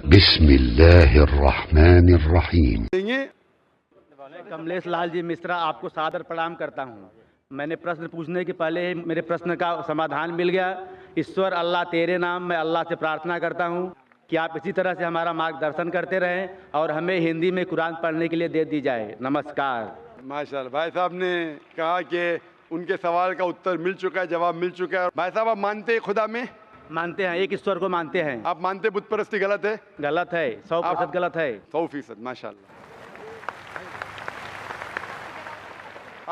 बिस्मिल्लाहिर्रहमानिर्रहीम। कमलेश लाल जी मिश्रा, आपको सादर प्रणाम करता हूँ। मैंने प्रश्न पूछने के पहले ही मेरे प्रश्न का समाधान मिल गया। ईश्वर अल्लाह तेरे नाम, मैं अल्लाह से प्रार्थना करता हूँ कि आप इसी तरह से हमारा मार्गदर्शन करते रहें और हमें हिंदी में कुरान पढ़ने के लिए दे दी जाए। नमस्कार। माशाल्लाह, भाई साहब ने कहा कि उनके सवाल का उत्तर मिल चुका है, जवाब मिल चुका है। भाई साहब, आप मानते हैं खुदा में? मानते हैं, एक ईश्वर को मानते हैं। आप मानते बुत परस्ती गलत है? गलत है, 100% गलत है। 100%। माशाल्लाह।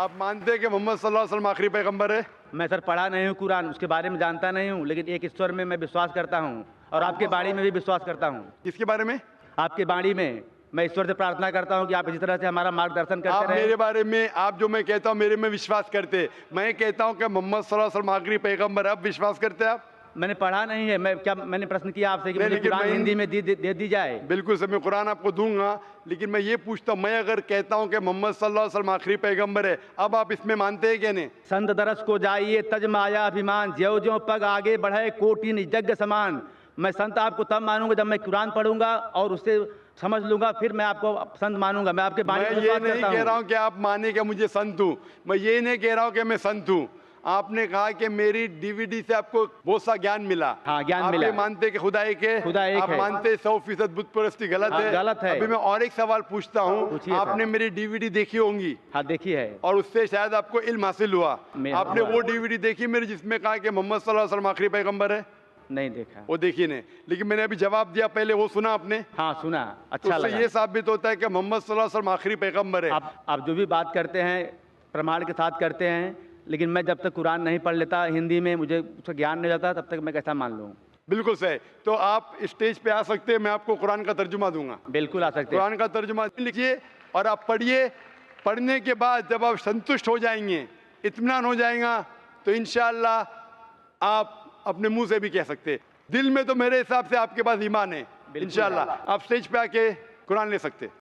आप मानते हैं कि मोहम्मद सल्लल्लाहु अलैहि वसल्लम आखिरी पैगंबर है? मैं सर पढ़ा नहीं हूँ कुरान, उसके बारे में जानता नहीं हूँ, लेकिन एक ईश्वर में मैं विश्वास करता हूँ और आपके बाणी में भी विश्वास करता हूँ। किसके बारे में? आपके बाणी में मैं ईश्वर से प्रार्थना करता हूँ कि आप इसी तरह से हमारा मार्गदर्शन करते आप रहें। मेरे बारे में, आप जो मैं कहता हूँ मेरे में विश्वास करते, मैं कहता हूँ कि मोहम्मद सल्लल्लाहु अलैहि वसल्लम आखिरी पैगंबर है, आप विश्वास करते हैं? आप? मैंने पढ़ा नहीं है। मैंने प्रश्न किया आपसे कि नहीं, मुझे लेकिन कुरान मैं हिंदी में दे दी जाए। बिल्कुल सर, मैं कुरान आपको दूंगा, लेकिन मैं ये पूछता हूँ, मैं अगर कहता हूँ कि मोहम्मद सल्लल्लाहु अलैहि वसल्लम आखिरी पैगंबर है, अब आप इसमें मानते हैं क्या? नहीं। संत दरस को जाइए तज माया अभिमान, ज्यों ज्यों पग आगे बढ़े कोटि निजज्ञ समान। मैं संत आपको तब मानूंगा जब मैं कुरान पढ़ूंगा और उससे समझ लूंगा, फिर मैं आपको संत मानूंगा। मैं आपके बारे में मैं ये नहीं कह रहा हूँ कि आप माने कि मुझे संत हूँ, मैं ये नहीं कह रहा हूँ कि मैं संत हूँ। आपने कहा कि मेरी डीवीडी से आपको बहुत सा ज्ञान मिला। हाँ, ज्ञान आप मिला। ये मानते कि खुदा एक है? खुदा एक आप है। मानते 100% बुत परस्ती गलत हाँ, है? गलत है। अभी मैं और एक सवाल पूछता हूँ, पूछिए आपने सर। मेरी डीवीडी देखी होंगी? हाँ, देखी है। और उससे शायद आपको इल्म हासिल हुआ। आपने हुआ। वो डीवीडी देखी मेरी जिसमें कहा कि मोहम्मद सल्लल्लाहु अलैहि वसल्लम आखिरी पैगंबर है? नहीं देखा। वो देखी नहीं, लेकिन मैंने अभी जवाब दिया पहले, वो सुना आपने? हाँ, सुना, तो अच्छा उससे लगा। ये साबित होता है कि मोहम्मद सल्लल्लाहु अलैहि वसल्लम आखिरी पैगंबर है। आप जो भी बात करते हैं प्रमाण के साथ करते हैं, लेकिन मैं जब तक कुरान नहीं पढ़ लेता हिंदी में, मुझे उसका ज्ञान नहीं जाता, तब तक मैं कैसा मान लूँ। बिल्कुल सही। तो आप स्टेज पे आ सकते हैं, मैं आपको कुरान का तर्जुमा दूंगा। बिल्कुल आ सकते हैं। कुरान का तर्जुमा लिखिए और आप पढ़िए। पढ़ने के बाद जब आप संतुष्ट हो जाएंगे, इत्मीनान हो जाएगा, तो इंशाअल्लाह आप अपने मुंह से भी कह सकते हैं। दिल में तो मेरे हिसाब से आपके पास ईमान है। इंशाअल्लाह आप स्टेज पे आके कुरान ले सकते हैं।